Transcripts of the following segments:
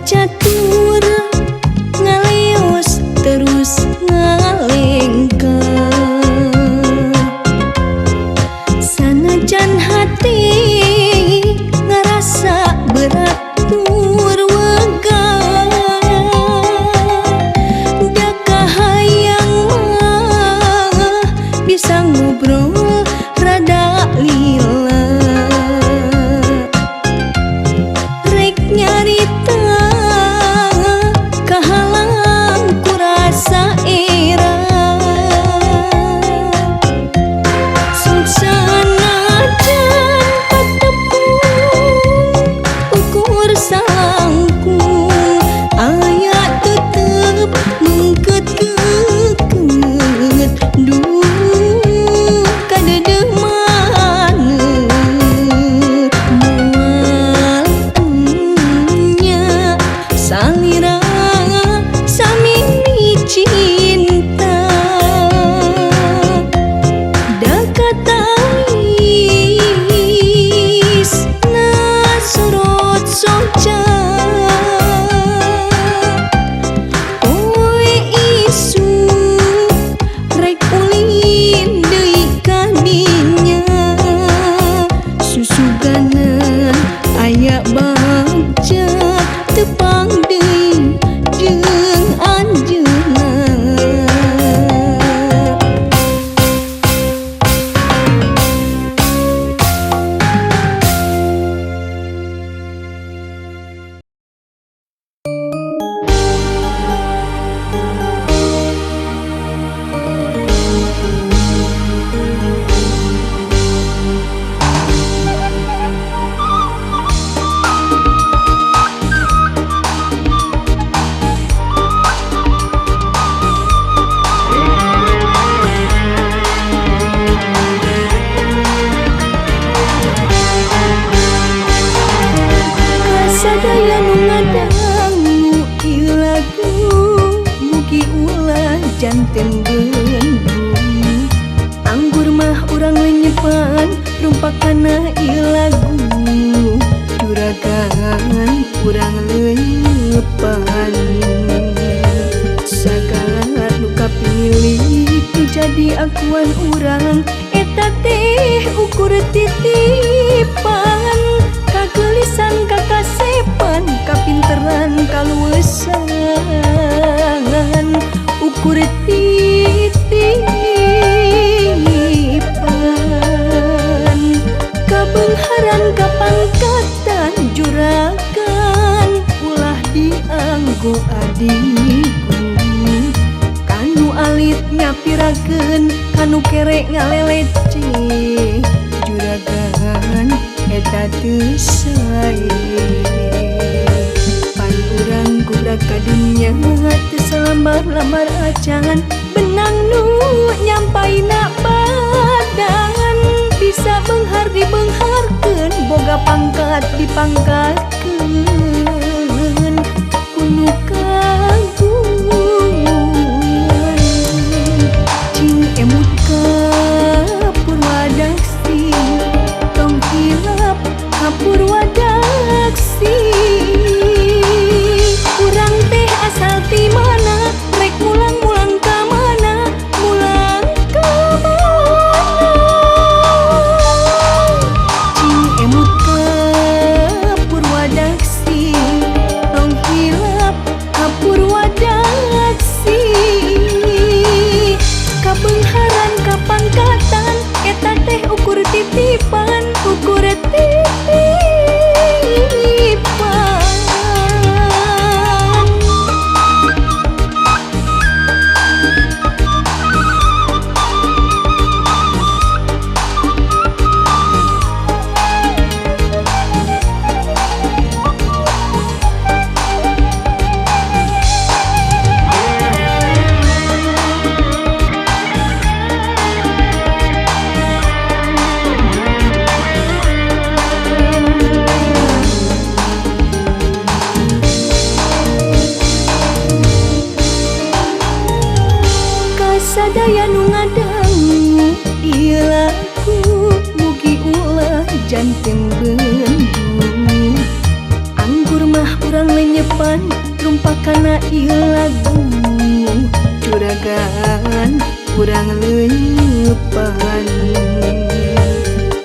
Catur ngaleos janten bendung. Anggur mah urang lenyepan rumpakana ieu lagu. Juragan urang lenyepan sagala nu kapilih jadi akuan urang. Eta teh ukur titipan kagelisan kakasepan kapinteran kaluesan ukur titipan kabeungharan kapangkatan juragan ulah dianggo adikku kanu alit nyapirakeun kanu kerek ngalelece juragan eta teu sae pan urang gubrak ka dunya teu salamar-lamar acan benang nu nyampaina badan bisa beunghar dibeungharkeun boga pangkat dipangkatkeun kudu kagungan cing emut ka Purwadaksi tong hilap ka Purwadaksi urang teh asal ti mana rek mulang-mulang ka mana mulang ka mana cing emut ka Purwadaksi tong hilap ka Purwadaksi kabeungharan kapangkatan eta teh ukur titipan ukur titipan. Sadaya nu ngadangu ieu lagu mugi ulah janten bendung. Anggur mah urang lenyepan rumpakana ieu lagu. Juragan urang lenyepan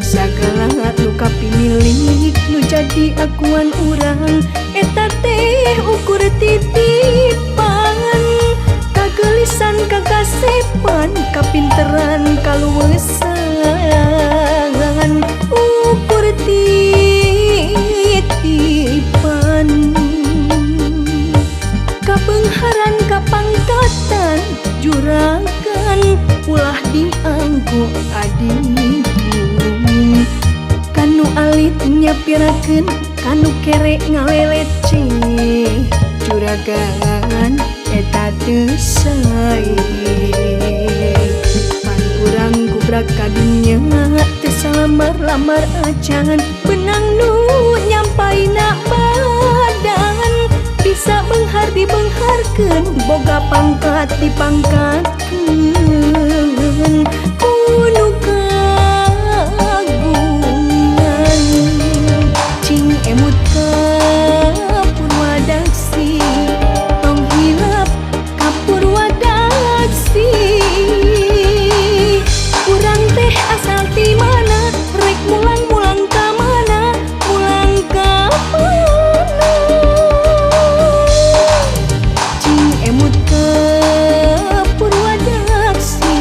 sagala nu kapilih nu jadi akuan urang eta teh ukur titipan kagelisan kakasepan kapinteran kaluesan ukur titipan kabeungharan kapangkatan juragan ulah dianggo adikku kanu alit nyapirakeun kanu kerek ngalelece juragan eta teu sae pan urang gubrak ka dunya teu salamar-lamar acan benang nu nyampaina badan bisa beunghar dibeungharkeun boga pangkat dipangkatkeun kudu kagungan cing emut ka Purwadaksi tong hilap ka Purwadaksi urang teh asal ti mana rek mulang-mulang ka mana mulang ka mana cing emut ka Purwadaksi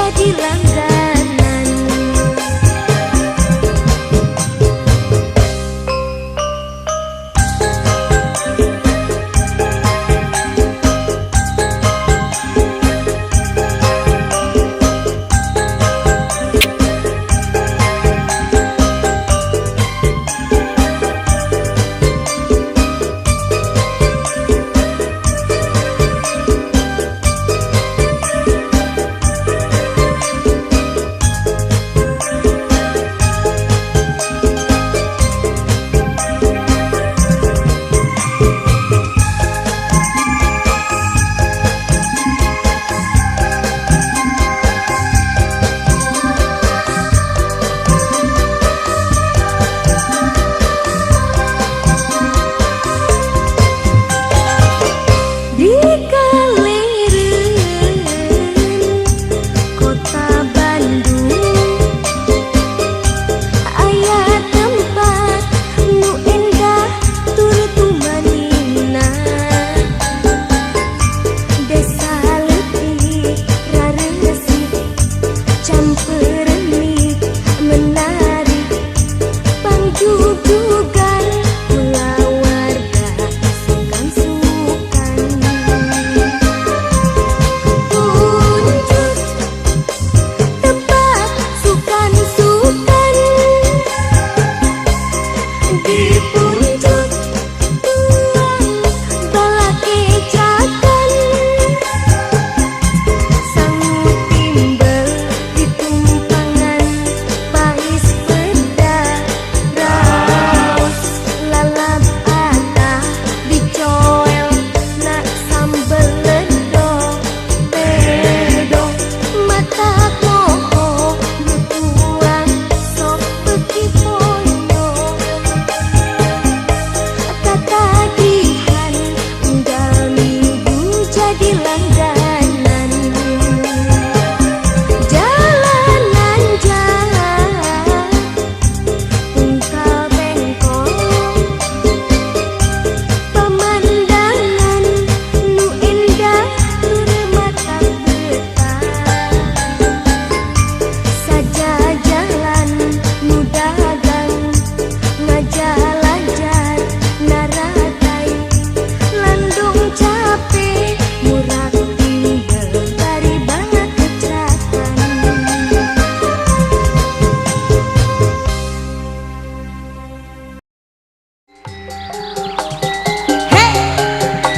jadi langganan.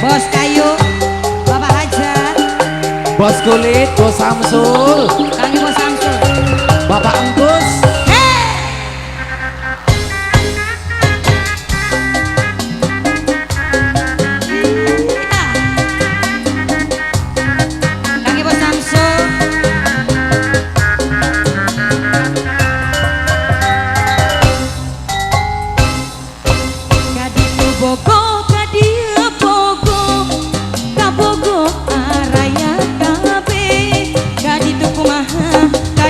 Bos kayu, Bapak Hajar. Bos kulit, Bos Samsul. Kami Bos Samsul. Bapak Engkus. Kami Bos Samsul. Kaditu Bogo.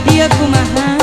Dia kumaha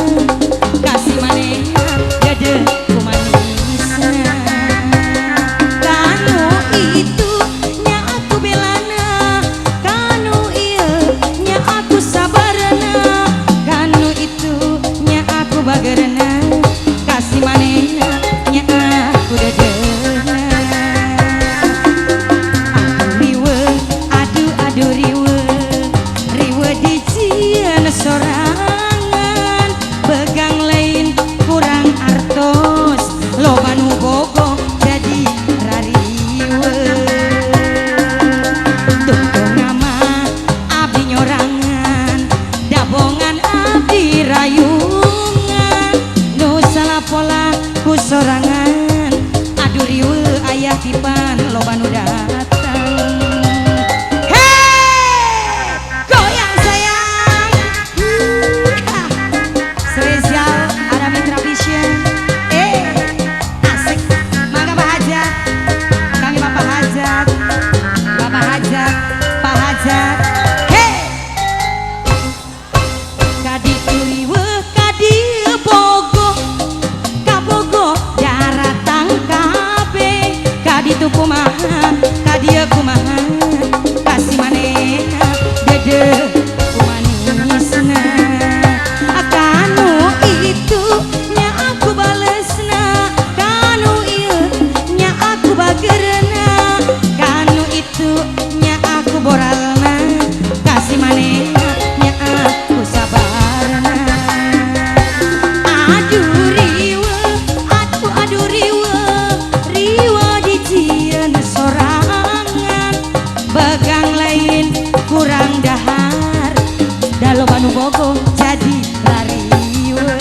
anu bogo jadi lariwe.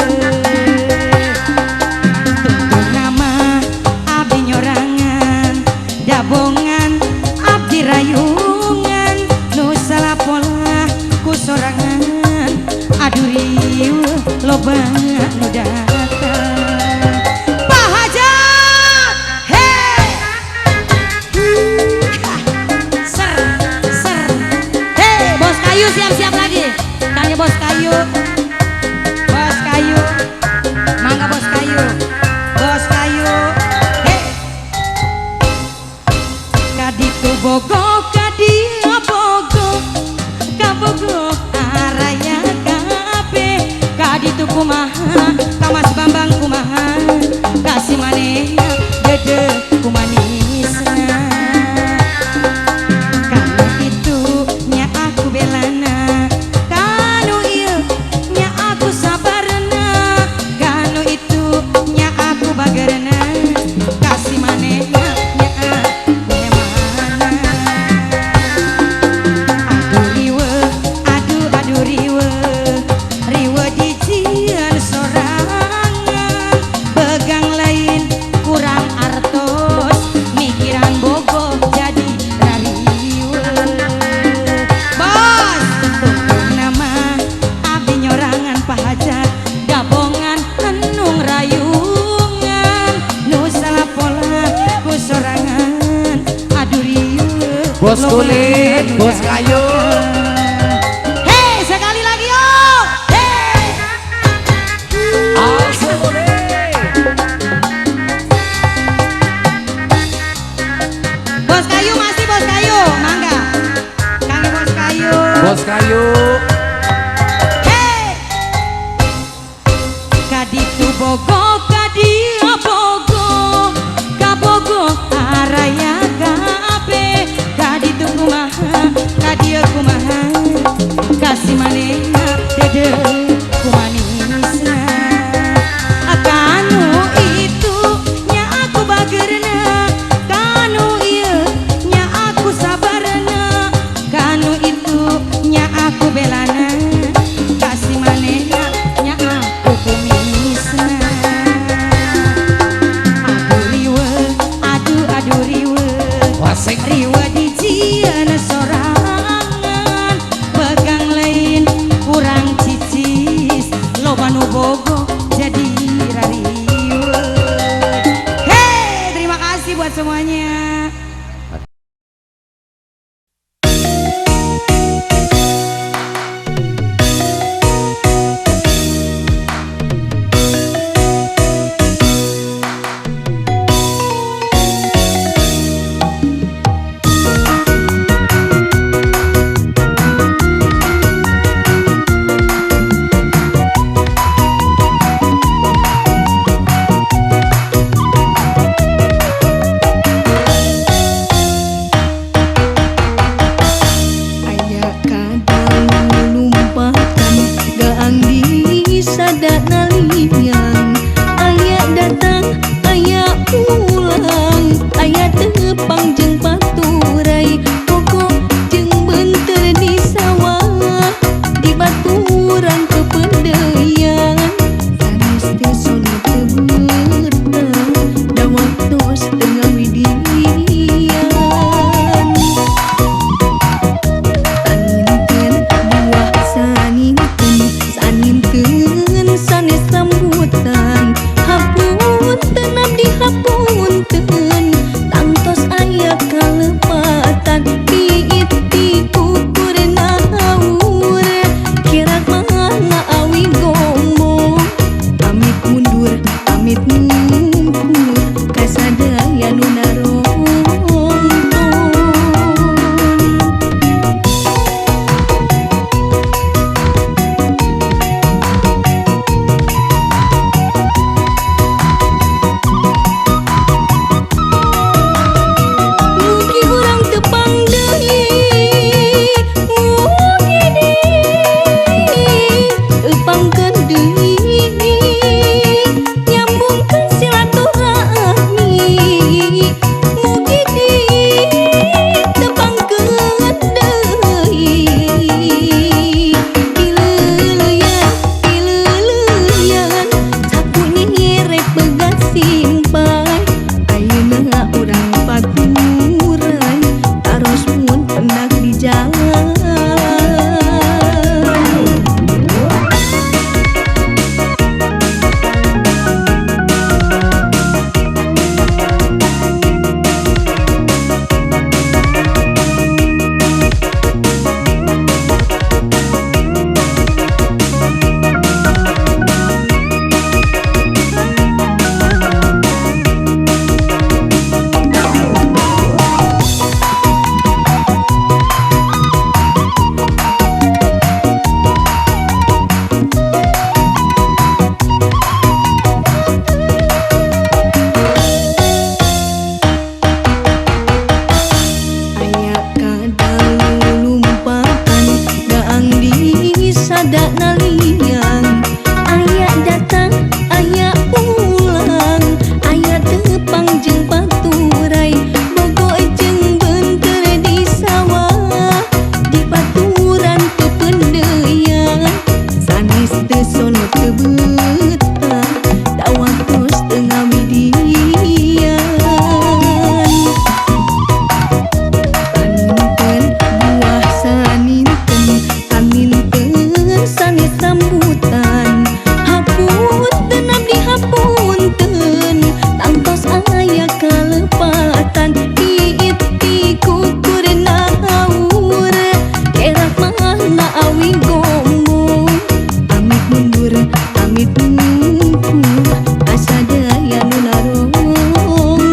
Tutur nama abdi nyorangan, dabongan abdi rayungan, nu salah pola ku sorangan, aduh riwe loba nu datang. Pak Hajat, hey, ser, hey, bos kayu siap-siap lagi, tanya bos kayu, mangga bos kayu, hey, kaditu bogo, kadia bogo, kabogo araya kape, kaditu kumaha, kamas bambang kumaha, kasih manehna dede kumanisna. Kanu itu nya aku belana, kanu ieu nya aku sabarna, kanu itu nya aku bagerna, kasih manehna nya aku emana. Aduh riwe, aduh riwe, riwe dijieun sorangan, begang lain kurang artos, mikiran bogo jadi rariwe. Bos, tutur nama abdi nyorangan Pak Hajat, dabongan enung rayungan, nu salah pola ku sorangan, aduh riwe Bos kulit, bos kayu. Hei, sekali lagi yuk. Hei. Asli. Bos kayu masih bos kayu, mangga. Kangge bos kayu. Bos kayu. Hei. Kaditu bogo, kadia bogo, kabogo araya kape, kaditu kumaha, kaditu naliang. Aya datang, aya pulang, aya tepang jeung baturai, bogoh jeung beunteur di sawah, di baturan teu pendeuyang, sanes teu sono teu betah, dawa tos teu ngawidian. Paninten buah saninten, kaninten sanes sambutan, hapunten abdi hapunten, tangtos aya kalepatan, iit pikukur nahaur, kerak mana awi gombong, amit mundur amit mungkur, asa daya nu narongkon.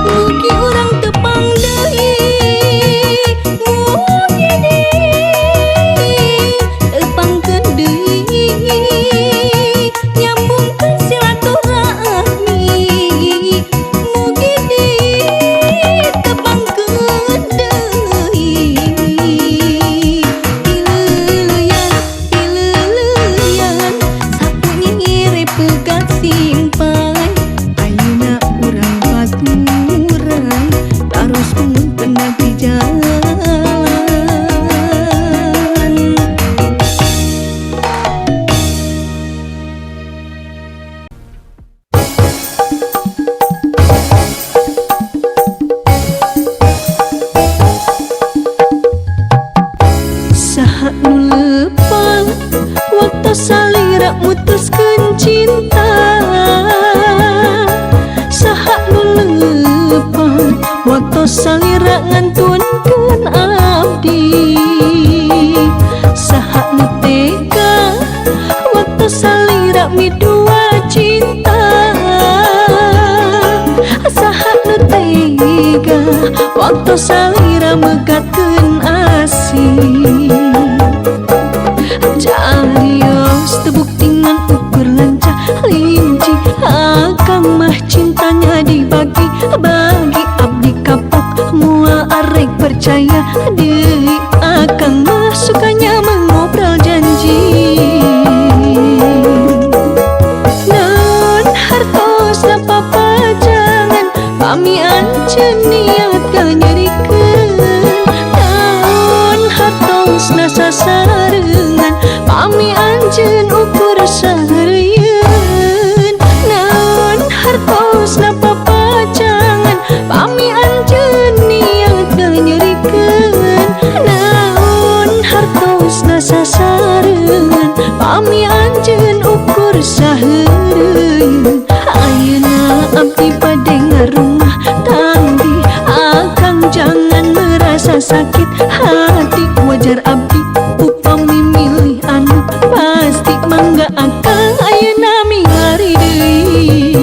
Mugi urang tepang deui, mugi deui, tepangkeun deui, nyambungkeun silaturahmi, mugi deui, tepangkeun deui. Ileuyan, sapu nyiri pegat simpan, ayeuna urang baturan, taros punten abdi jalan. Saha nu leupan waktu salira mutuskeun cinta, saha nu leupan waktu salira ngantunkeun abdi, saha nu tega waktu salira midua cinta, saha nu tega waktu salira megatkeun asih. Carios tebuktingan ukur lancah linci, akang mah cintanya dibagi, bagi abdi kapok mua arek percaya deui, akang mah sukanya mengobrol janji. Naon hartosna papajangan, pami anceun niat kanyerikeun, naon hartosna sasarengan, pami anjeun ukur saharieun, naon hartosna papajangan, pami anjeun niat kanyerikeun, naon hartosna sasarengan, pami anjeun ukur saharieun. Ayeuna abdi bade ngarumah tangdi, akang jangan merasa sakit hati, wajar abdi upami milih anu pasti, mangga akang ayeuna mingari deui.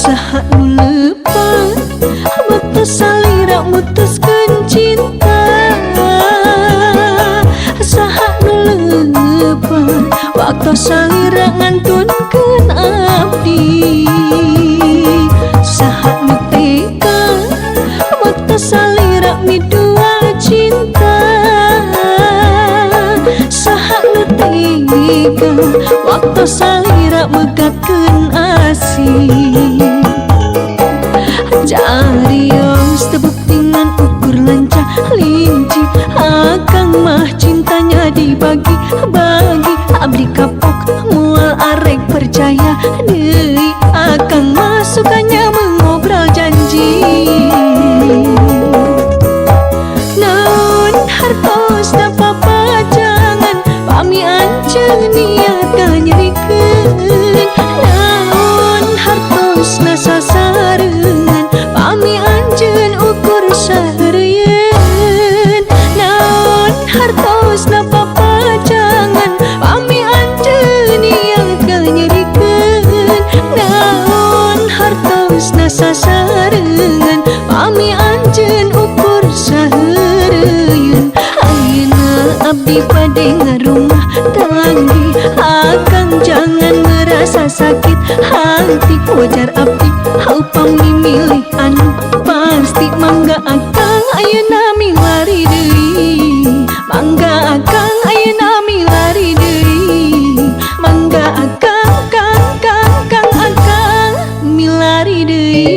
Saha nu leupan waktu salira mutuskeun cinta, saha nu leupan waktu salira ngantunkeun abdi, saha nu tega waktu salira midua cinta, saha nu tega waktu salira megatkeun asih. Carios tebuktingan ukur lancah abdi pada ngerumah tanggi. Akang jangan merasa sakit hati, wajar abdi haupang memilih anu pasti. Mangga akang ayeuna milari deui, mangga akang ayeuna milari deui, mangga akang akang milari deui.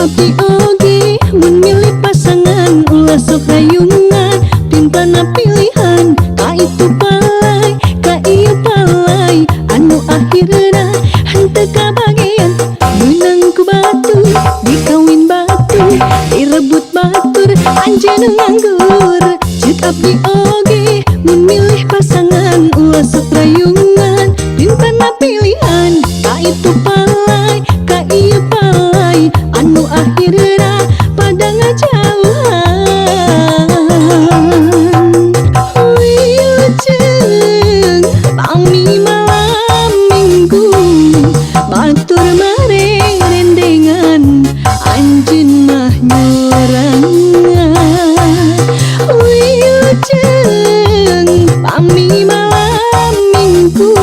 Abdi oge mun milih pasangan ulah sok rayungan, timpana pilihan ka itu palai, ka ieu palai anu akhirna henteu kabagean. Meunang ku batur dikawin batur, direbut batur anjeun nganggur. Ceuk abdi oge mun milih pasangan ulah sok rayungan, timpana pilihan ka itu palai, ka ieu palai anu akhirna pada ngajauhan. Wilujeng pami malam minggu, batur mareng rendengan anjeun mah nyorangan. Wilujeng pami malam minggu,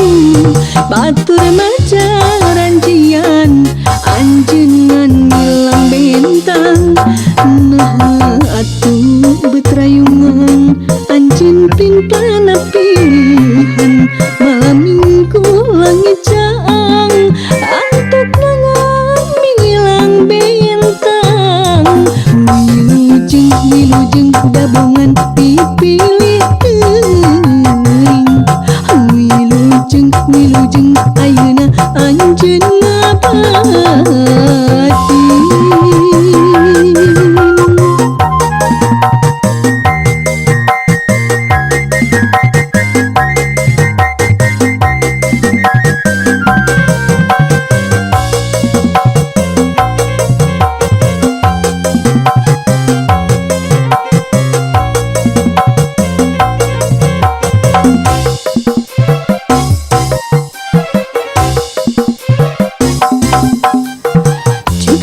batur maca ranjian anjeungan milang bentang. Nah atuh betrayungan anjeun pimpana pilihan, malam minggu langit caang antuk nangan milang bentang. Wilujeng dabungan dipilih teuing, wilujeng ayeuna anjeun ngabati.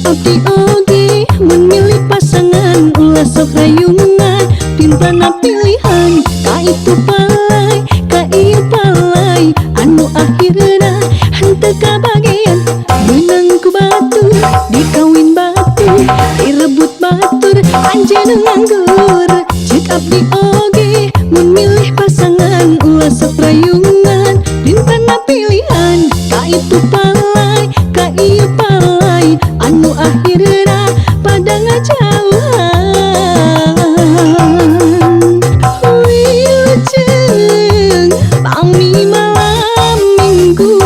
Abdi oge mun milih pasangan ulah sok rayungan, timpana pilihan ka itu palai, ka ieu palai anu akhirna henteu kabagean. Meunang ku batur dikawin batur, direbut batur anjeun nganggur. Ceuk abdi oge mun milih pasangan ulah sok rayungan, timpana pilihan ka itu palai, ka ieu palai anu akhirna pada ngajauhan. Wilujeng pami malam minggu,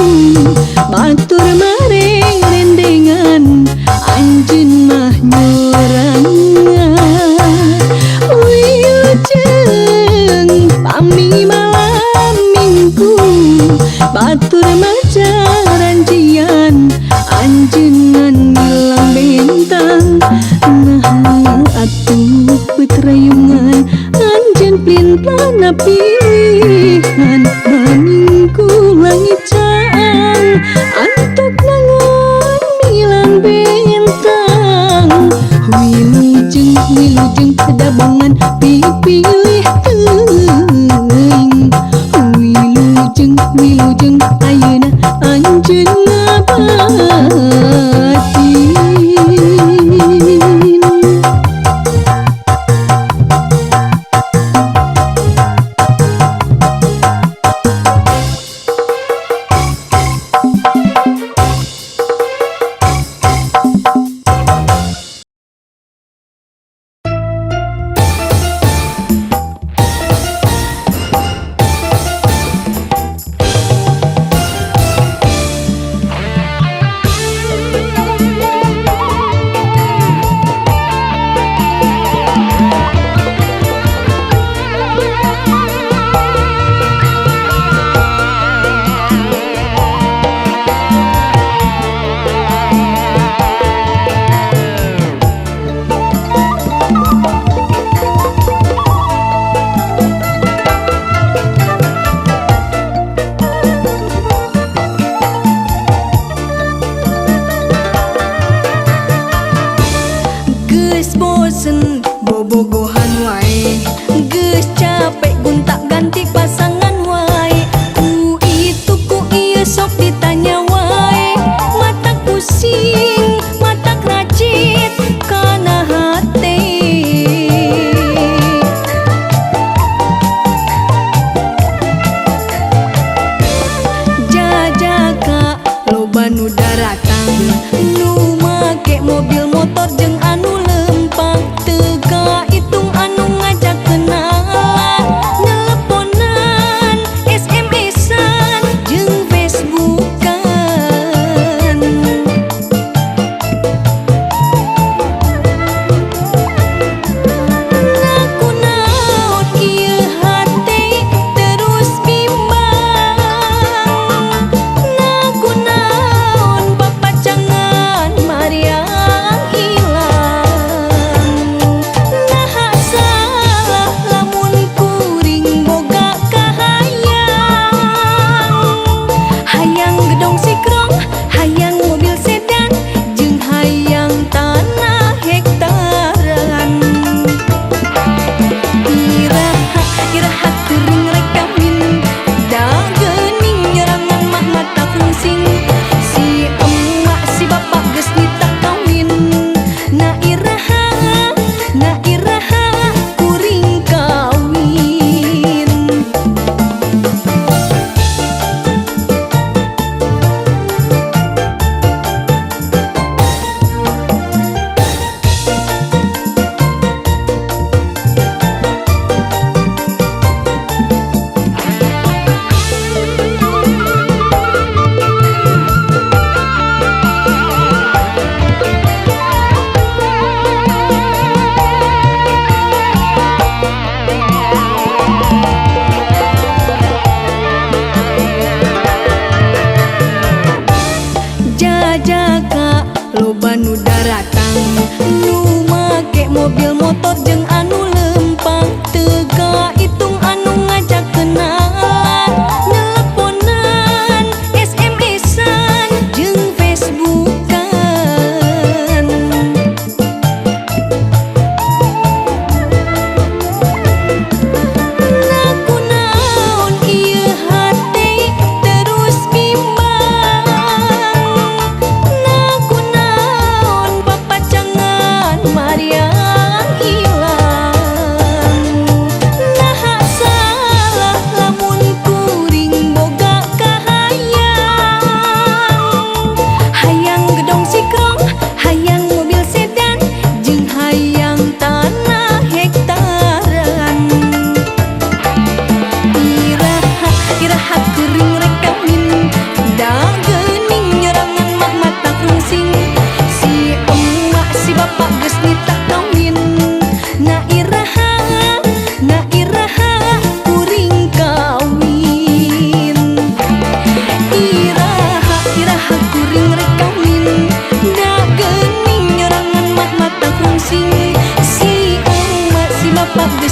batur mareng rendengan anjeun mah nyorangan. Wilujeng pami malam minggu, batur maca ranjian anjeungan milang bentang. Nah atuh betrayungan anjeun pimpana pilihan, malam minggu langit caang antuk nangan milang bentang. Wilujeng dabungan dipilih teuing, wilujeng ayeuna anjeun ngabati.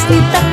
kita